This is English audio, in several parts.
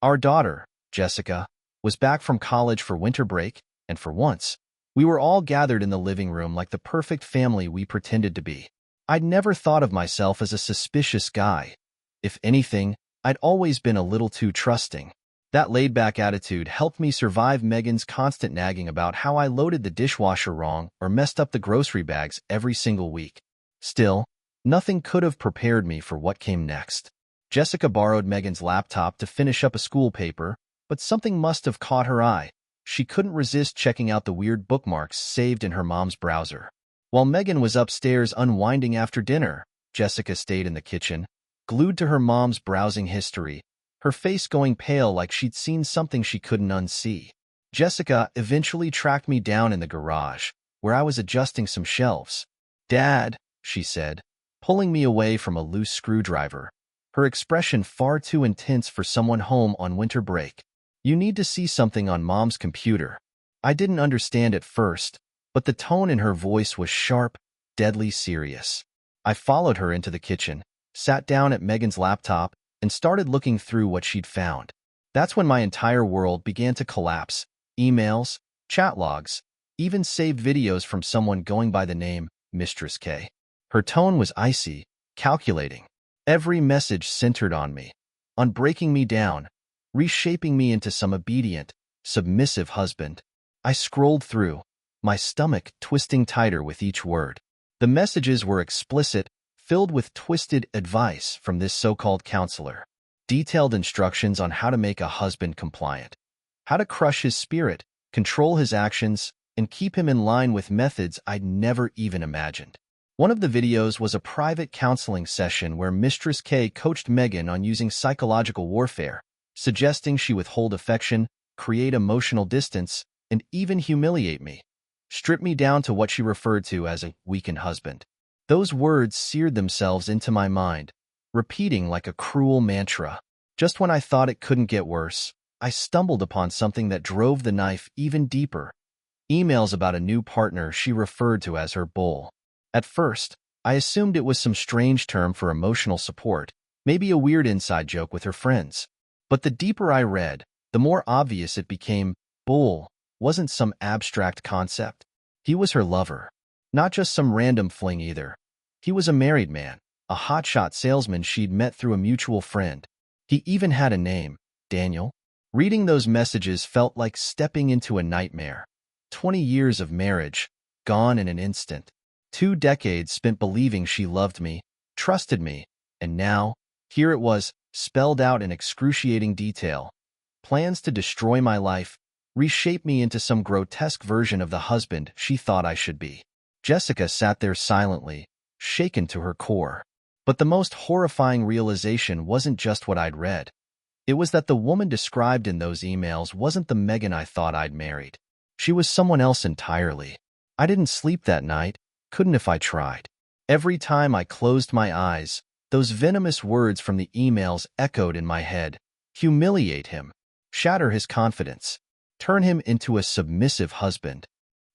Our daughter, Jessica, was back from college for winter break, and for once, we were all gathered in the living room like the perfect family we pretended to be. I'd never thought of myself as a suspicious guy. If anything, I'd always been a little too trusting. That laid-back attitude helped me survive Megan's constant nagging about how I loaded the dishwasher wrong or messed up the grocery bags every single week. Still, nothing could have prepared me for what came next. Jessica borrowed Megan's laptop to finish up a school paper, but something must have caught her eye. She couldn't resist checking out the weird bookmarks saved in her mom's browser. While Megan was upstairs unwinding after dinner, Jessica stayed in the kitchen, glued to her mom's browsing history, her face going pale like she'd seen something she couldn't unsee. Jessica eventually tracked me down in the garage, where I was adjusting some shelves. "Dad," she said, pulling me away from a loose screwdriver, her expression far too intense for someone home on winter break. "You need to see something on Mom's computer." I didn't understand at first, but the tone in her voice was sharp, deadly serious. I followed her into the kitchen, sat down at Megan's laptop, and started looking through what she'd found. That's when my entire world began to collapse. Emails, chat logs, even saved videos from someone going by the name Mistress K. Her tone was icy, calculating. Every message centered on me, on breaking me down, reshaping me into some obedient, submissive husband. I scrolled through, my stomach twisting tighter with each word. The messages were explicit, filled with twisted advice from this so-called counselor. Detailed instructions on how to make a husband compliant, how to crush his spirit, control his actions, and keep him in line with methods I'd never even imagined. One of the videos was a private counseling session where Mistress K coached Megan on using psychological warfare, suggesting she withhold affection, create emotional distance, and even humiliate me, strip me down to what she referred to as a weakened husband. Those words seared themselves into my mind, repeating like a cruel mantra. Just when I thought it couldn't get worse, I stumbled upon something that drove the knife even deeper. Emails about a new partner she referred to as her bull. At first, I assumed it was some strange term for emotional support, maybe a weird inside joke with her friends. But the deeper I read, the more obvious it became. Bull wasn't some abstract concept. He was her lover. Not just some random fling either. He was a married man, a hotshot salesman she'd met through a mutual friend. He even had a name, Daniel. Reading those messages felt like stepping into a nightmare. 20 years of marriage, gone in an instant. 2 decades spent believing she loved me, trusted me, and now, here it was, spelled out in excruciating detail. Plans to destroy my life, reshape me into some grotesque version of the husband she thought I should be. Jessica sat there silently, shaken to her core. But the most horrifying realization wasn't just what I'd read. It was that the woman described in those emails wasn't the Megan I thought I'd married. She was someone else entirely. I didn't sleep that night, couldn't if I tried. Every time I closed my eyes, those venomous words from the emails echoed in my head. Humiliate him, shatter his confidence, turn him into a submissive husband.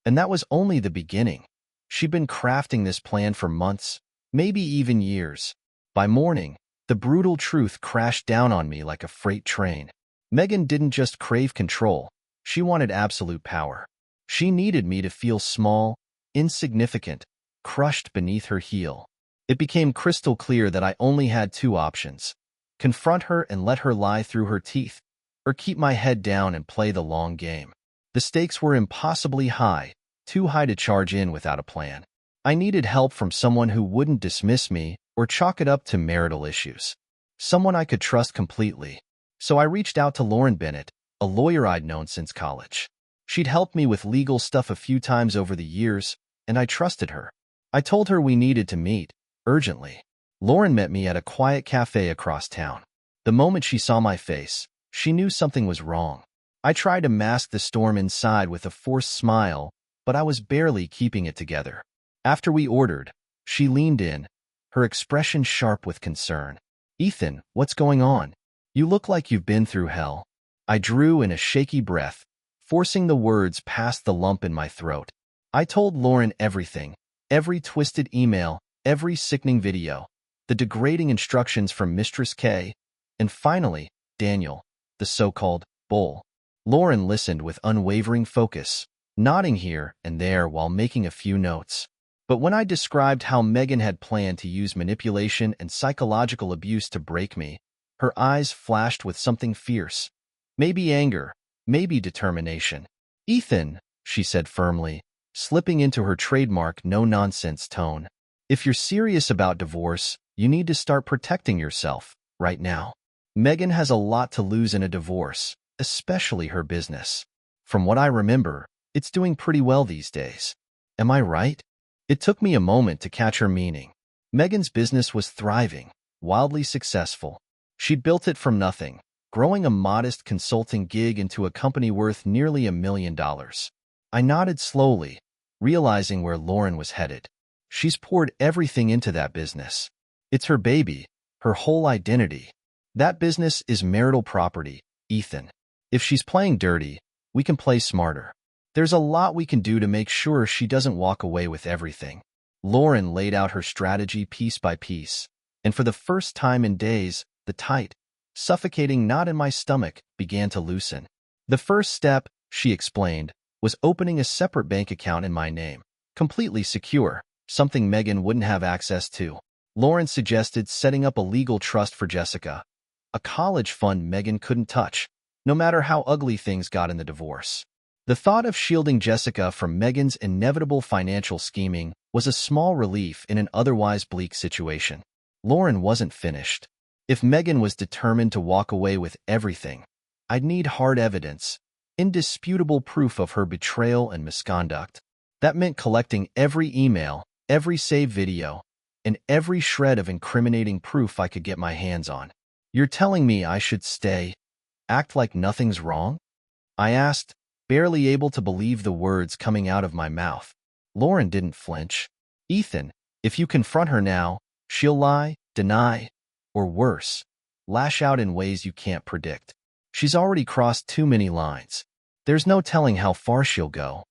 And that was only the beginning. She'd been crafting this plan for months, maybe even years. By morning, the brutal truth crashed down on me like a freight train. Megan didn't just crave control, she wanted absolute power. She needed me to feel small, insignificant, crushed beneath her heel. It became crystal clear that I only had 2 options: confront her and let her lie through her teeth, or keep my head down and play the long game. The stakes were impossibly high, too high to charge in without a plan. I needed help from someone who wouldn't dismiss me or chalk it up to marital issues. Someone I could trust completely. So I reached out to Lauren Bennett, a lawyer I'd known since college. She'd helped me with legal stuff a few times over the years, and I trusted her. I told her we needed to meet, urgently. Lauren met me at a quiet cafe across town. The moment she saw my face, she knew something was wrong. I tried to mask the storm inside with a forced smile, but I was barely keeping it together. After we ordered, she leaned in, her expression sharp with concern. "Ethan, what's going on? You look like you've been through hell." I drew in a shaky breath, forcing the words past the lump in my throat. I told Lauren everything, every twisted email, every sickening video, the degrading instructions from Mistress K, and finally, Daniel, the so-called bull. Lauren listened with unwavering focus, nodding here and there while making a few notes. But when I described how Megan had planned to use manipulation and psychological abuse to break me, her eyes flashed with something fierce. Maybe anger, maybe determination. "Ethan," she said firmly, slipping into her trademark no-nonsense tone. "If you're serious about divorce, you need to start protecting yourself, right now. Megan has a lot to lose in a divorce, especially her business. From what I remember, it's doing pretty well these days. Am I right?" It took me a moment to catch her meaning. Megan's business was thriving, wildly successful. She'd built it from nothing, growing a modest consulting gig into a company worth nearly $1 million. I nodded slowly, realizing where Lauren was headed. She's poured everything into that business. It's her baby, her whole identity. That business is marital property, Ethan. If she's playing dirty, we can play smarter. There's a lot we can do to make sure she doesn't walk away with everything. Lauren laid out her strategy piece by piece, and for the first time in days, the tight, suffocating knot in my stomach began to loosen. The first step, she explained, was opening a separate bank account in my name, completely secure, something Megan wouldn't have access to. Lauren suggested setting up a legal trust for Jessica, a college fund Megan couldn't touch, no matter how ugly things got in the divorce. The thought of shielding Jessica from Megan's inevitable financial scheming was a small relief in an otherwise bleak situation. Lauren wasn't finished. If Megan was determined to walk away with everything, I'd need hard evidence, indisputable proof of her betrayal and misconduct. That meant collecting every email, every saved video, and every shred of incriminating proof I could get my hands on. "You're telling me I should stay, act like nothing's wrong?" I asked, barely able to believe the words coming out of my mouth. Lauren didn't flinch. "Ethan, if you confront her now, she'll lie, deny, or worse, lash out in ways you can't predict. She's already crossed too many lines. There's no telling how far she'll go.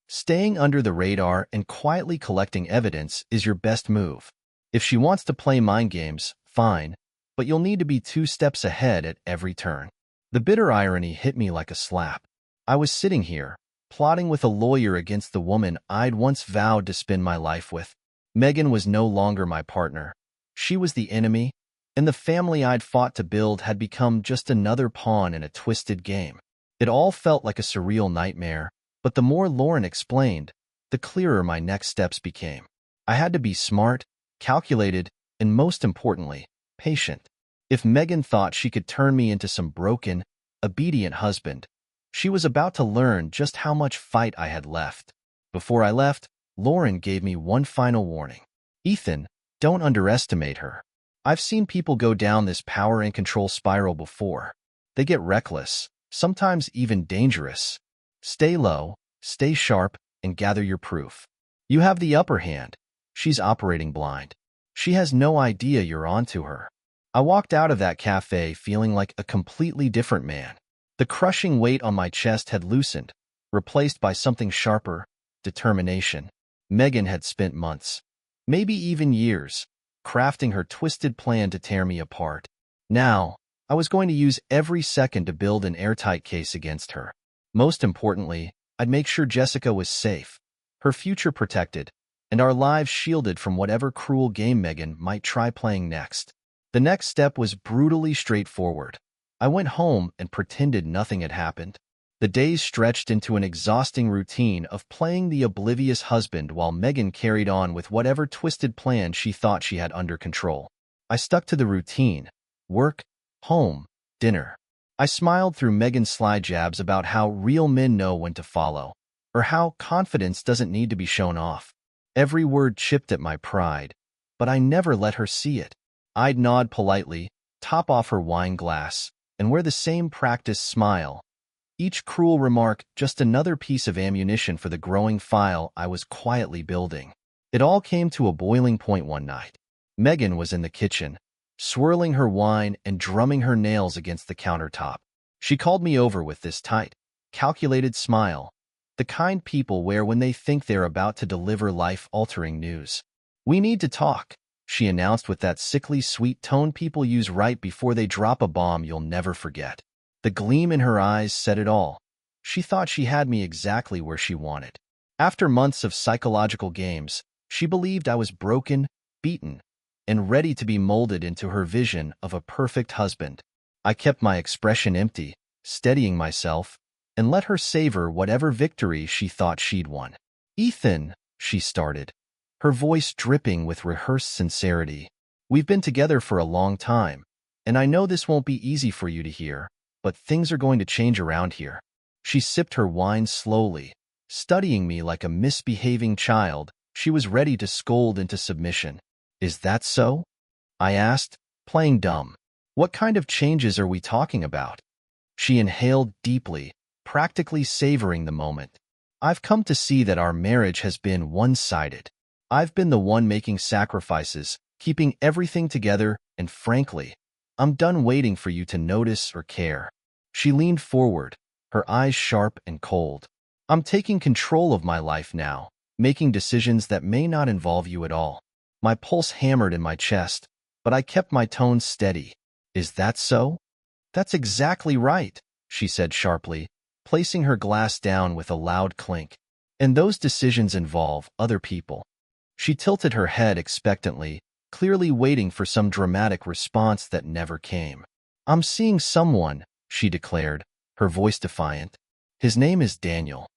Staying under the radar and quietly collecting evidence is your best move. If she wants to play mind games, fine, but you'll need to be 2 steps ahead at every turn." The bitter irony hit me like a slap. I was sitting here, plotting with a lawyer against the woman I'd once vowed to spend my life with. Megan was no longer my partner. She was the enemy, and the family I'd fought to build had become just another pawn in a twisted game. It all felt like a surreal nightmare, but the more Lauren explained, the clearer my next steps became. I had to be smart, calculated, and most importantly, patient. If Megan thought she could turn me into some broken, obedient husband, she was about to learn just how much fight I had left. Before I left, Lauren gave me one final warning. "Ethan, don't underestimate her. I've seen people go down this power and control spiral before. They get reckless, sometimes even dangerous. Stay low, stay sharp, and gather your proof. You have the upper hand. She's operating blind. She has no idea you're onto her." I walked out of that cafe feeling like a completely different man. The crushing weight on my chest had loosened, replaced by something sharper, determination. Megan had spent months, maybe even years, crafting her twisted plan to tear me apart. Now, I was going to use every second to build an airtight case against her. Most importantly, I'd make sure Jessica was safe, her future protected, and our lives shielded from whatever cruel game Megan might try playing next. The next step was brutally straightforward. I went home and pretended nothing had happened. The days stretched into an exhausting routine of playing the oblivious husband while Megan carried on with whatever twisted plan she thought she had under control. I stuck to the routine: work, home, dinner. I smiled through Megan's sly jabs about how real men know when to follow, or how confidence doesn't need to be shown off. Every word chipped at my pride, but I never let her see it. I'd nod politely, top off her wine glass, and wear the same practiced smile. Each cruel remark just another piece of ammunition for the growing file I was quietly building. It all came to a boiling point one night. Megan was in the kitchen, swirling her wine and drumming her nails against the countertop. She called me over with this tight, calculated smile, the kind people wear when they think they're about to deliver life-altering news. "We need to talk," she announced with that sickly sweet tone people use right before they drop a bomb you'll never forget. The gleam in her eyes said it all. She thought she had me exactly where she wanted. After months of psychological games, she believed I was broken, beaten, and ready to be molded into her vision of a perfect husband. I kept my expression empty, steadying myself, and let her savor whatever victory she thought she'd won. "Ethan," she started, her voice dripping with rehearsed sincerity. "We've been together for a long time, and I know this won't be easy for you to hear, but things are going to change around here." She sipped her wine slowly, studying me like a misbehaving child she was ready to scold into submission. "Is that so?" I asked, playing dumb. "What kind of changes are we talking about?" She inhaled deeply, practically savoring the moment. "I've come to see that our marriage has been one-sided. I've been the one making sacrifices, keeping everything together, and frankly, I'm done waiting for you to notice or care." She leaned forward, her eyes sharp and cold. "I'm taking control of my life now, making decisions that may not involve you at all." My pulse hammered in my chest, but I kept my tone steady. "Is that so?" "That's exactly right," she said sharply, placing her glass down with a loud clink. "And those decisions involve other people." She tilted her head expectantly, clearly waiting for some dramatic response that never came. "I'm seeing someone," she declared, her voice defiant. "His name is Daniel."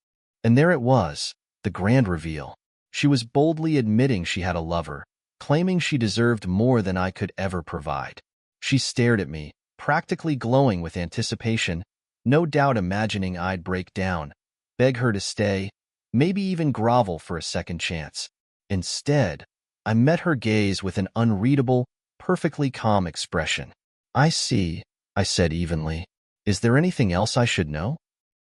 And there it was, the grand reveal. She was boldly admitting she had a lover, claiming she deserved more than I could ever provide. She stared at me, practically glowing with anticipation, no doubt imagining I'd break down, beg her to stay, maybe even grovel for a second chance. Instead, I met her gaze with an unreadable, perfectly calm expression. "I see," I said evenly. "Is there anything else I should know?"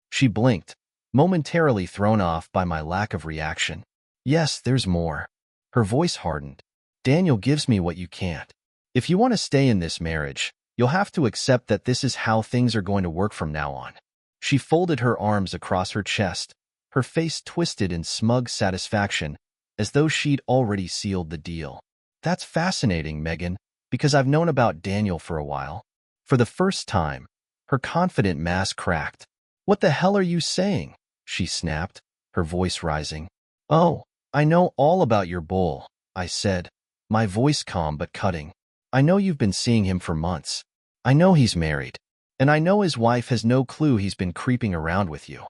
She blinked, momentarily thrown off by my lack of reaction. "Yes, there's more." Her voice hardened. "Daniel gives me what you can't. If you want to stay in this marriage, you'll have to accept that this is how things are going to work from now on." She folded her arms across her chest, her face twisted in smug satisfaction, as though she'd already sealed the deal. "That's fascinating, Megan, because I've known about Daniel for a while." For the first time, her confident mask cracked. "What the hell are you saying?" she snapped, her voice rising. "Oh, I know all about your bull," I said, my voice calm but cutting. "I know you've been seeing him for months. I know he's married. And I know his wife has no clue he's been creeping around with you.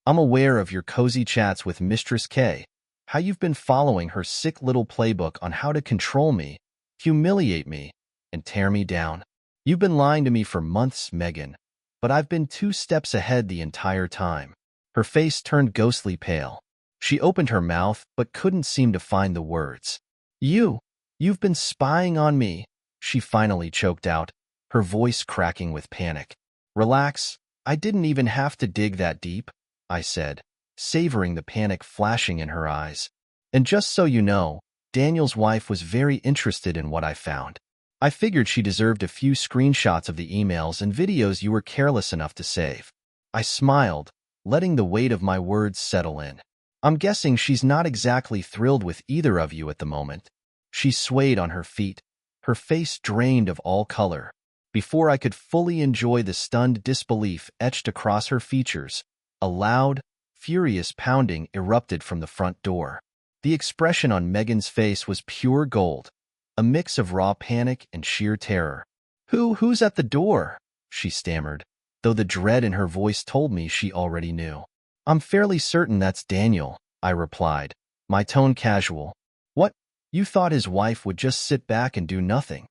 I'm aware of your cozy chats with Mistress K, how you've been following her sick little playbook on how to control me, humiliate me, and tear me down. You've been lying to me for months, Megan, but I've been 2 steps ahead the entire time." Her face turned ghostly pale. She opened her mouth but couldn't seem to find the words. You've been spying on me," she finally choked out, her voice cracking with panic. "Relax, I didn't even have to dig that deep," I said, savoring the panic flashing in her eyes. "And just so you know, Daniel's wife was very interested in what I found. I figured she deserved a few screenshots of the emails and videos you were careless enough to save." I smiled, letting the weight of my words settle in. "I'm guessing she's not exactly thrilled with either of you at the moment." She swayed on her feet, her face drained of all color. Before I could fully enjoy the stunned disbelief etched across her features, a loud, furious pounding erupted from the front door. The expression on Megan's face was pure gold, a mix of raw panic and sheer terror. Who's at the door?" she stammered, though the dread in her voice told me she already knew. "I'm fairly certain that's Daniel," I replied, my tone casual. "What, you thought his wife would just sit back and do nothing?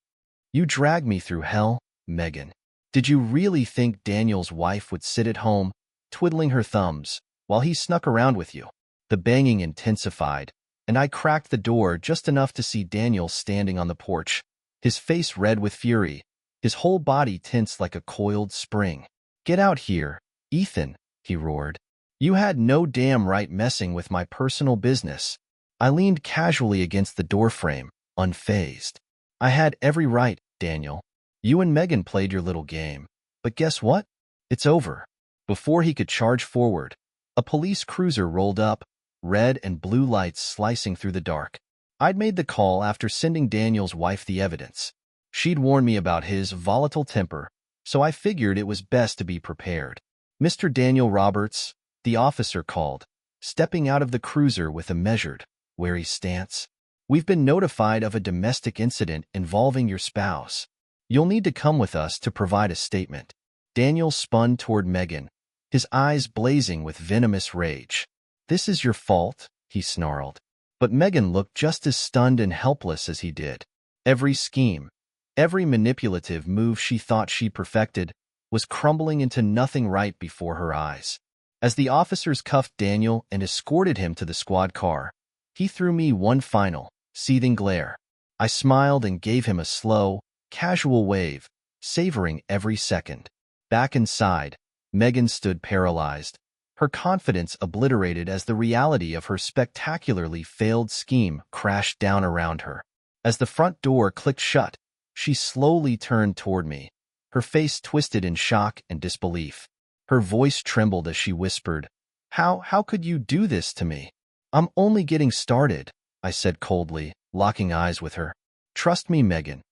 You dragged me through hell, Megan. Did you really think Daniel's wife would sit at home, twiddling her thumbs, while he snuck around with you?" The banging intensified, and I cracked the door just enough to see Daniel standing on the porch, his face red with fury, his whole body tense like a coiled spring. "Get out here, Ethan," he roared. "You had no damn right messing with my personal business." I leaned casually against the doorframe, unfazed. "I had every right, Daniel. You and Megan played your little game. But guess what? It's over." Before he could charge forward, a police cruiser rolled up, red and blue lights slicing through the dark. I'd made the call after sending Daniel's wife the evidence. She'd warned me about his volatile temper, so I figured it was best to be prepared. "Mr. Daniel Roberts," the officer called, stepping out of the cruiser with a measured, wary stance. "We've been notified of a domestic incident involving your spouse. You'll need to come with us to provide a statement." Daniel spun toward Megan, his eyes blazing with venomous rage. "This is your fault," he snarled. But Megan looked just as stunned and helpless as he did. Every scheme, every manipulative move she thought she perfected, was crumbling into nothing right before her eyes. As the officers cuffed Daniel and escorted him to the squad car, he threw me one final, seething glare. I smiled and gave him a slow, casual wave, savoring every second. Back inside, Megan stood paralyzed, her confidence obliterated as the reality of her spectacularly failed scheme crashed down around her. As the front door clicked shut, she slowly turned toward me, her face twisted in shock and disbelief. Her voice trembled as she whispered, How could you do this to me?" "I'm only getting started," I said coldly, locking eyes with her. "Trust me, Megan.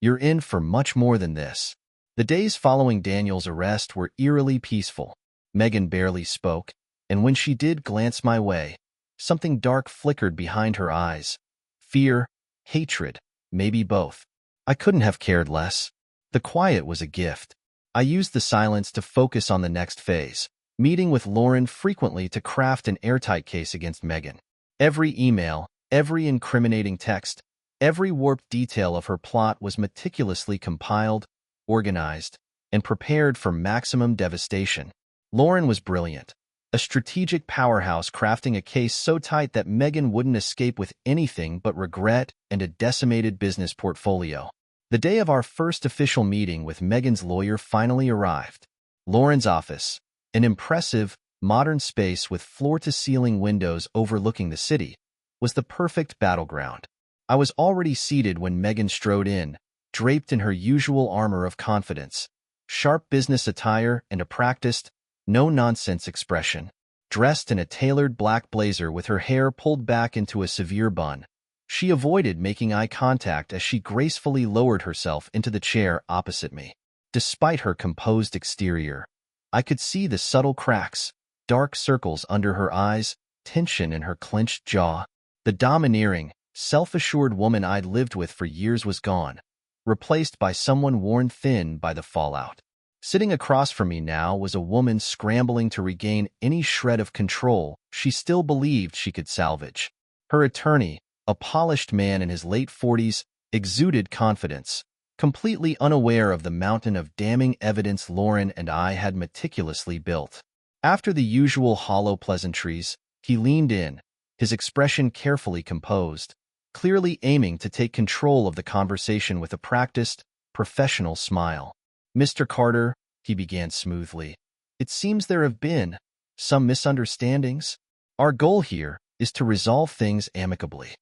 You're in for much more than this." The days following Daniel's arrest were eerily peaceful. Megan barely spoke, and when she did glance my way, something dark flickered behind her eyes. Fear, hatred, maybe both. I couldn't have cared less. The quiet was a gift. I used the silence to focus on the next phase, meeting with Lauren frequently to craft an airtight case against Megan. Every email, every incriminating text, every warped detail of her plot was meticulously compiled, organized, and prepared for maximum devastation. Lauren was brilliant, a strategic powerhouse crafting a case so tight that Megan wouldn't escape with anything but regret and a decimated business portfolio. The day of our first official meeting with Megan's lawyer finally arrived. Lauren's office, an impressive, modern space with floor-to-ceiling windows overlooking the city, was the perfect battleground. I was already seated when Megan strode in, draped in her usual armor of confidence, sharp business attire and a practiced, no-nonsense expression. Dressed in a tailored black blazer with her hair pulled back into a severe bun, she avoided making eye contact as she gracefully lowered herself into the chair opposite me. Despite her composed exterior, I could see the subtle cracks, dark circles under her eyes, tension in her clenched jaw. The domineering, self-assured woman I'd lived with for years was gone, replaced by someone worn thin by the fallout. Sitting across from me now was a woman scrambling to regain any shred of control she still believed she could salvage. Her attorney, a polished man in his late 40s, exuded confidence, completely unaware of the mountain of damning evidence Lauren and I had meticulously built. After the usual hollow pleasantries, he leaned in, his expression carefully composed, clearly aiming to take control of the conversation with a practiced, professional smile. "Mr. Carter," he began smoothly, "it seems there have been some misunderstandings. Our goal here is to resolve things amicably."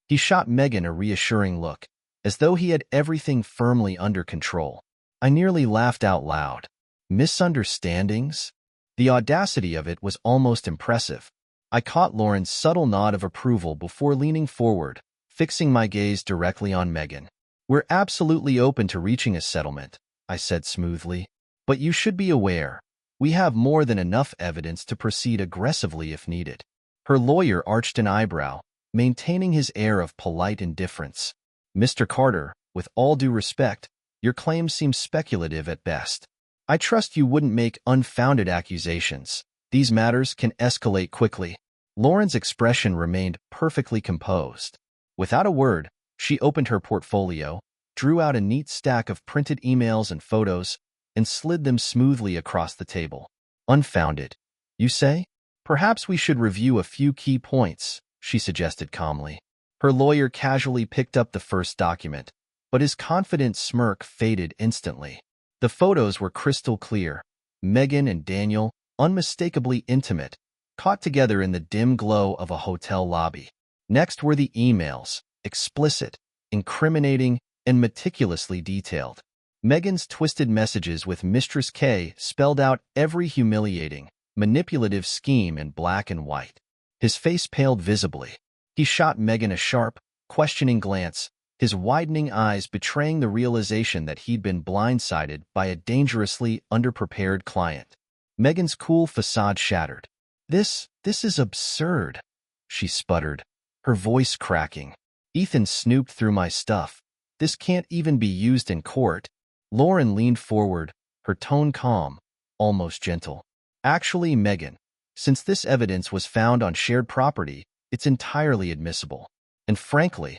He shot Megan a reassuring look, as though he had everything firmly under control. I nearly laughed out loud. Misunderstandings? The audacity of it was almost impressive. I caught Lauren's subtle nod of approval before leaning forward, fixing my gaze directly on Megan. "We're absolutely open to reaching a settlement," I said smoothly. "But you should be aware, we have more than enough evidence to proceed aggressively if needed." Her lawyer arched an eyebrow, maintaining his air of polite indifference. "Mr. Carter, with all due respect, your claims seem speculative at best. I trust you wouldn't make unfounded accusations. These matters can escalate quickly." Lauren's expression remained perfectly composed. Without a word, she opened her portfolio, drew out a neat stack of printed emails and photos, and slid them smoothly across the table. "Unfounded, you say? Perhaps we should review a few key points," she suggested calmly. Her lawyer casually picked up the first document, but his confident smirk faded instantly. The photos were crystal clear. Megan and Daniel, unmistakably intimate, caught together in the dim glow of a hotel lobby. Next were the emails, explicit, incriminating, and meticulously detailed. Megan's twisted messages with Mistress K spelled out every humiliating, manipulative scheme in black and white. His face paled visibly. He shot Megan a sharp, questioning glance, his widening eyes betraying the realization that he'd been blindsided by a dangerously underprepared client. Megan's cool facade shattered. This is absurd, she sputtered, her voice cracking. Ethan snooped through my stuff. This can't even be used in court. Lauren leaned forward, her tone calm, almost gentle. Actually, Megan, since this evidence was found on shared property, it's entirely admissible. And frankly,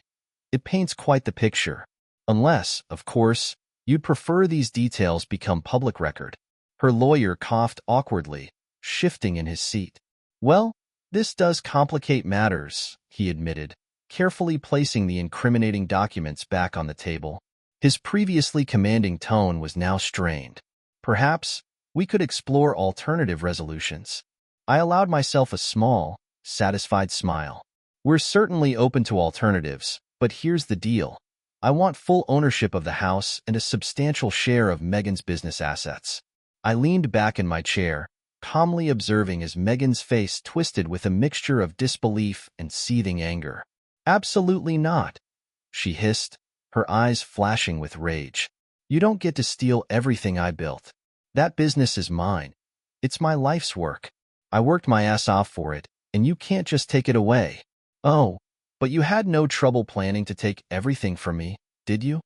it paints quite the picture. Unless, of course, you'd prefer these details become public record. Her lawyer coughed awkwardly, shifting in his seat. Well, this does complicate matters, he admitted, carefully placing the incriminating documents back on the table. His previously commanding tone was now strained. Perhaps we could explore alternative resolutions. I allowed myself a small, satisfied smile. We're certainly open to alternatives, but here's the deal. I want full ownership of the house and a substantial share of Megan's business assets. I leaned back in my chair, calmly observing as Megan's face twisted with a mixture of disbelief and seething anger. Absolutely not, she hissed, her eyes flashing with rage. You don't get to steal everything I built. That business is mine. It's my life's work. I worked my ass off for it, and you can't just take it away. Oh, but you had no trouble planning to take everything from me, did you?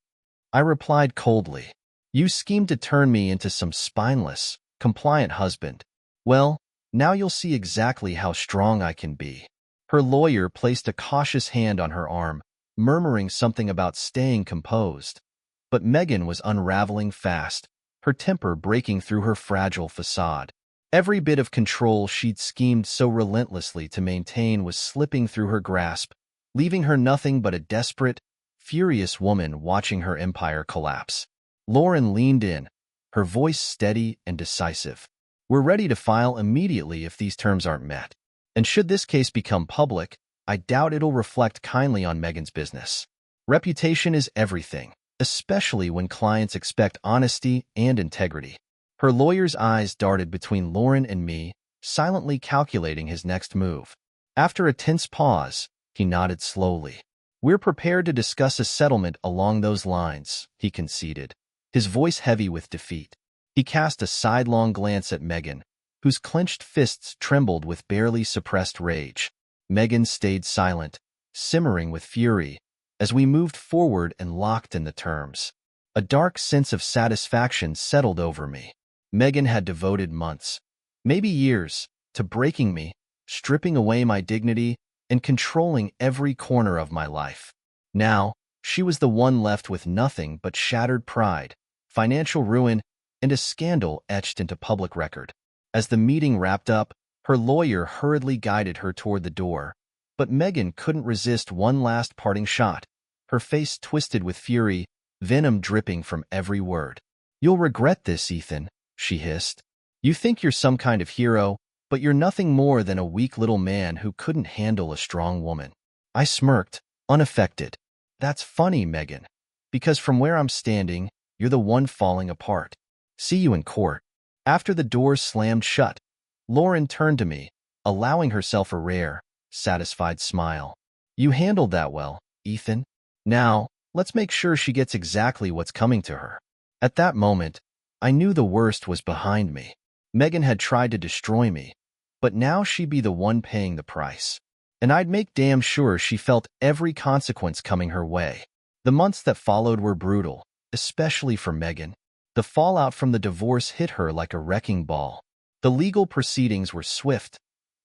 I replied coldly. You schemed to turn me into some spineless, compliant husband. Well, now you'll see exactly how strong I can be. Her lawyer placed a cautious hand on her arm, murmuring something about staying composed. But Megan was unraveling fast, her temper breaking through her fragile facade. Every bit of control she'd schemed so relentlessly to maintain was slipping through her grasp, leaving her nothing but a desperate, furious woman watching her empire collapse. Lauren leaned in, her voice steady and decisive. We're ready to file immediately if these terms aren't met. And should this case become public, I doubt it'll reflect kindly on Megan's business. Reputation is everything, especially when clients expect honesty and integrity. Her lawyer's eyes darted between Lauren and me, silently calculating his next move. After a tense pause, he nodded slowly. We're prepared to discuss a settlement along those lines, he conceded, his voice heavy with defeat. He cast a sidelong glance at Megan, whose clenched fists trembled with barely suppressed rage. Megan stayed silent, simmering with fury, as we moved forward and locked in the terms. A dark sense of satisfaction settled over me. Megan had devoted months, maybe years, to breaking me, stripping away my dignity, and controlling every corner of my life. Now, she was the one left with nothing but shattered pride, financial ruin, and a scandal etched into public record. As the meeting wrapped up, her lawyer hurriedly guided her toward the door, but Megan couldn't resist one last parting shot, her face twisted with fury, venom dripping from every word. You'll regret this, Ethan, she hissed. You think you're some kind of hero, but you're nothing more than a weak little man who couldn't handle a strong woman. I smirked, unaffected. That's funny, Megan, because from where I'm standing, you're the one falling apart. See you in court. After the door slammed shut, Lauren turned to me, allowing herself a rare, satisfied smile. You handled that well, Ethan. Now, let's make sure she gets exactly what's coming to her. At that moment, I knew the worst was behind me. Megan had tried to destroy me, but now she'd be the one paying the price. And I'd make damn sure she felt every consequence coming her way. The months that followed were brutal, especially for Megan. The fallout from the divorce hit her like a wrecking ball. The legal proceedings were swift.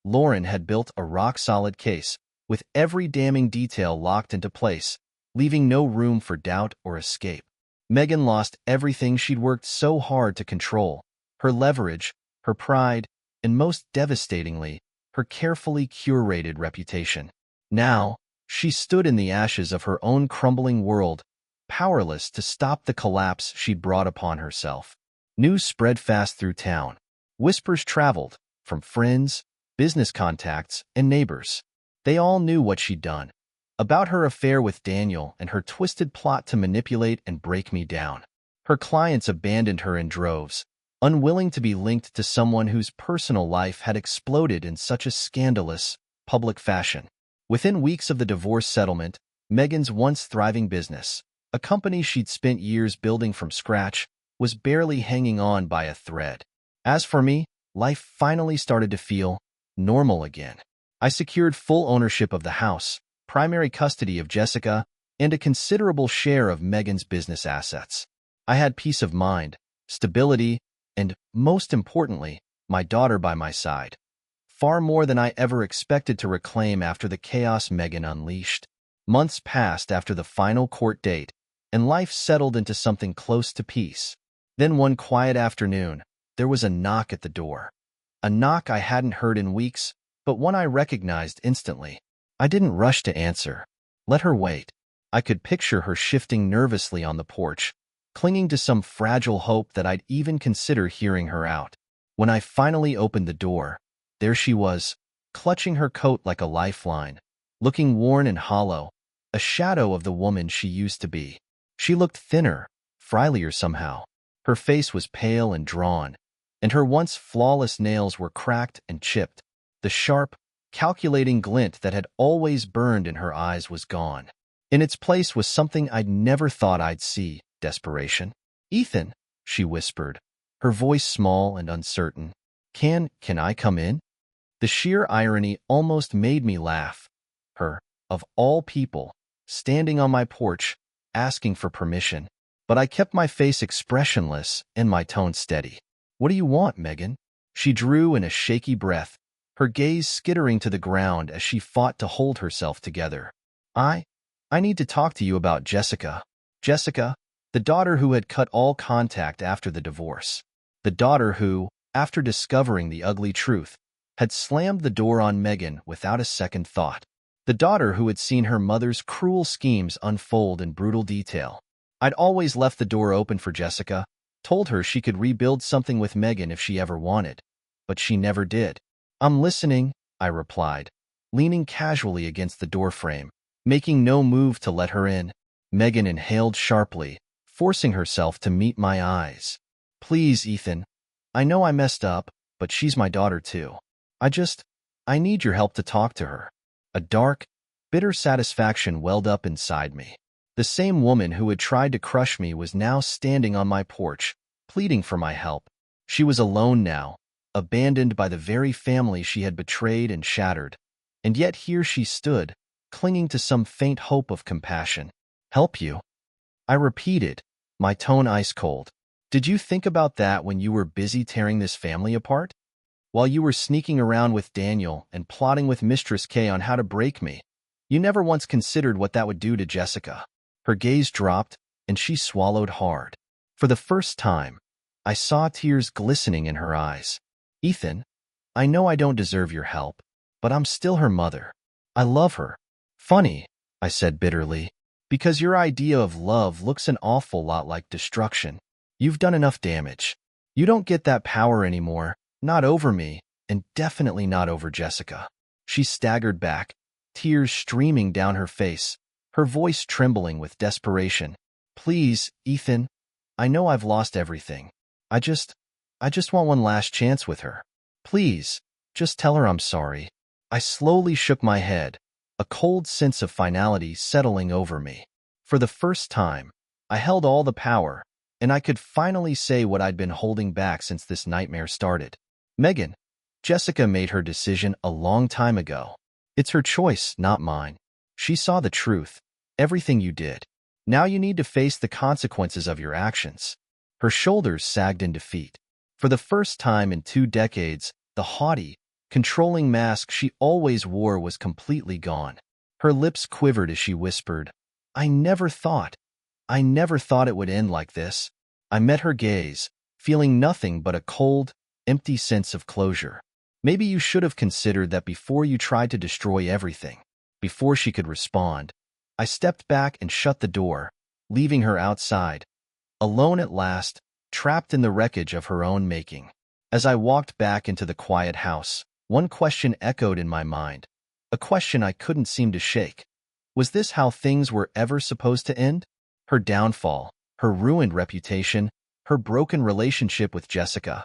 Lauren had built a rock-solid case, with every damning detail locked into place, leaving no room for doubt or escape. Megan lost everything she'd worked so hard to control: her leverage, her pride, and most devastatingly, her carefully curated reputation. Now, she stood in the ashes of her own crumbling world, powerless to stop the collapse she'd brought upon herself. News spread fast through town. Whispers traveled, from friends, business contacts, and neighbors. They all knew what she'd done, about her affair with Daniel and her twisted plot to manipulate and break me down. Her clients abandoned her in droves, unwilling to be linked to someone whose personal life had exploded in such a scandalous, public fashion. Within weeks of the divorce settlement, Megan's once thriving business, a company she'd spent years building from scratch, was barely hanging on by a thread. As for me, life finally started to feel normal again. I secured full ownership of the house, primary custody of Jessica, and a considerable share of Megan's business assets. I had peace of mind, stability, and, most importantly, my daughter by my side. Far more than I ever expected to reclaim after the chaos Megan unleashed. Months passed after the final court date, and life settled into something close to peace. Then one quiet afternoon, there was a knock at the door. A knock I hadn't heard in weeks, but one I recognized instantly. I didn't rush to answer. Let her wait. I could picture her shifting nervously on the porch, clinging to some fragile hope that I'd even consider hearing her out. When I finally opened the door, there she was, clutching her coat like a lifeline, looking worn and hollow, a shadow of the woman she used to be. She looked thinner, frilier somehow. Her face was pale and drawn, and her once flawless nails were cracked and chipped. The sharp, calculating glint that had always burned in her eyes was gone. In its place was something I'd never thought I'd see: desperation. "Ethan," she whispered, her voice small and uncertain. Can I come in?" The sheer irony almost made me laugh. Her, of all people, standing on my porch, asking for permission. But I kept my face expressionless and my tone steady. "What do you want, Megan?" She drew in a shaky breath, her gaze skittering to the ground as she fought to hold herself together. I need to talk to you about Jessica." Jessica, the daughter who had cut all contact after the divorce. The daughter who, after discovering the ugly truth, had slammed the door on Megan without a second thought. The daughter who had seen her mother's cruel schemes unfold in brutal detail. I'd always left the door open for Jessica, told her she could rebuild something with Megan if she ever wanted. But she never did. "I'm listening," I replied, leaning casually against the doorframe, making no move to let her in. Megan inhaled sharply, forcing herself to meet my eyes. "Please, Ethan. I know I messed up, but she's my daughter too. I need your help to talk to her." A dark, bitter satisfaction welled up inside me. The same woman who had tried to crush me was now standing on my porch, pleading for my help. She was alone now, abandoned by the very family she had betrayed and shattered. And yet here she stood, clinging to some faint hope of compassion. "Help you?" I repeated, my tone ice cold. "Did you think about that when you were busy tearing this family apart? While you were sneaking around with Daniel and plotting with Mistress K on how to break me, you never once considered what that would do to Jessica." Her gaze dropped, and she swallowed hard. For the first time, I saw tears glistening in her eyes. "Ethan, I know I don't deserve your help, but I'm still her mother. I love her." "Funny," I said bitterly, "because your idea of love looks an awful lot like destruction. You've done enough damage. You don't get that power anymore, not over me, and definitely not over Jessica." She staggered back, tears streaming down her face, her voice trembling with desperation. "Please, Ethan, I know I've lost everything. I just want one last chance with her. Please, just tell her I'm sorry." I slowly shook my head, a cold sense of finality settling over me. For the first time, I held all the power, and I could finally say what I'd been holding back since this nightmare started. "Megan, Jessica made her decision a long time ago. It's her choice, not mine. She saw the truth, everything you did. Now you need to face the consequences of your actions." Her shoulders sagged in defeat. For the first time in 2 decades, the haughty, controlling mask she always wore was completely gone. Her lips quivered as she whispered, I never thought it would end like this." I met her gaze, feeling nothing but a cold, empty sense of closure. "Maybe you should have considered that before you tried to destroy everything." Before she could respond, I stepped back and shut the door, leaving her outside, alone at last, trapped in the wreckage of her own making. As I walked back into the quiet house, one question echoed in my mind, a question I couldn't seem to shake. Was this how things were ever supposed to end? Her downfall, her ruined reputation, her broken relationship with Jessica.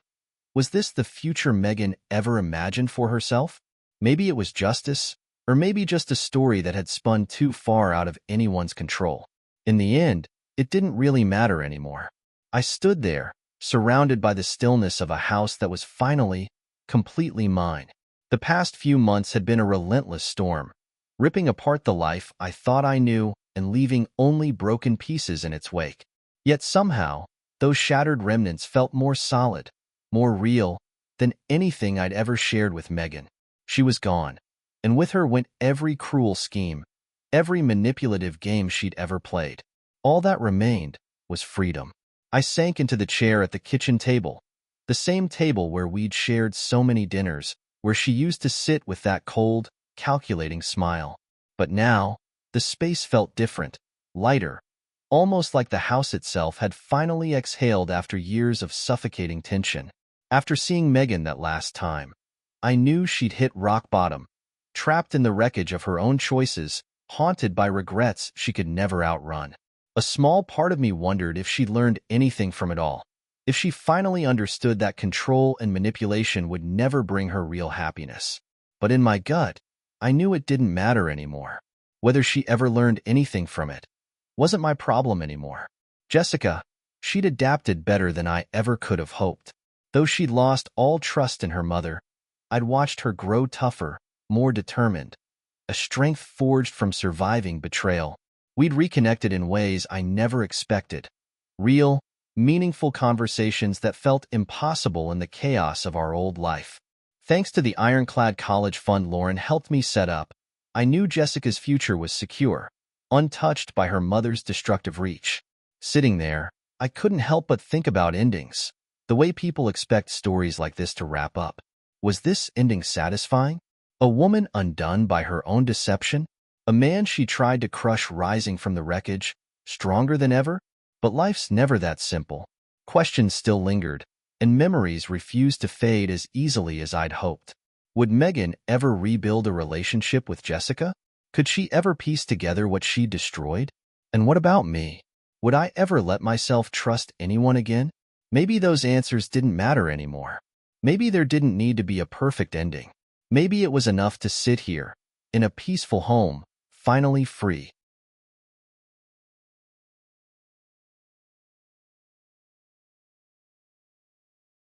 Was this the future Megan ever imagined for herself? Maybe it was justice, or maybe just a story that had spun too far out of anyone's control. In the end, it didn't really matter anymore. I stood there, surrounded by the stillness of a house that was finally, completely mine. The past few months had been a relentless storm, ripping apart the life I thought I knew and leaving only broken pieces in its wake. Yet somehow, those shattered remnants felt more solid, more real than anything I'd ever shared with Megan. She was gone, and with her went every cruel scheme, every manipulative game she'd ever played. All that remained was freedom. I sank into the chair at the kitchen table, the same table where we'd shared so many dinners, where she used to sit with that cold, calculating smile. But now, the space felt different, lighter, almost like the house itself had finally exhaled after years of suffocating tension. After seeing Megan that last time, I knew she'd hit rock bottom, trapped in the wreckage of her own choices, haunted by regrets she could never outrun. A small part of me wondered if she'd learned anything from it all, if she finally understood that control and manipulation would never bring her real happiness. But in my gut, I knew it didn't matter anymore. Whether she ever learned anything from it wasn't my problem anymore. Jessica, she'd adapted better than I ever could have hoped. Though she'd lost all trust in her mother, I'd watched her grow tougher, more determined, a strength forged from surviving betrayal. We'd reconnected in ways I never expected. Real, meaningful conversations that felt impossible in the chaos of our old life. Thanks to the ironclad college fund Lauren helped me set up, I knew Jessica's future was secure, untouched by her mother's destructive reach. Sitting there, I couldn't help but think about endings, the way people expect stories like this to wrap up. Was this ending satisfying? A woman undone by her own deception? A man she tried to crush rising from the wreckage, stronger than ever? But life's never that simple. Questions still lingered, and memories refused to fade as easily as I'd hoped. Would Megan ever rebuild a relationship with Jessica? Could she ever piece together what she destroyed? And what about me? Would I ever let myself trust anyone again? Maybe those answers didn't matter anymore. Maybe there didn't need to be a perfect ending. Maybe it was enough to sit here, in a peaceful home, finally free,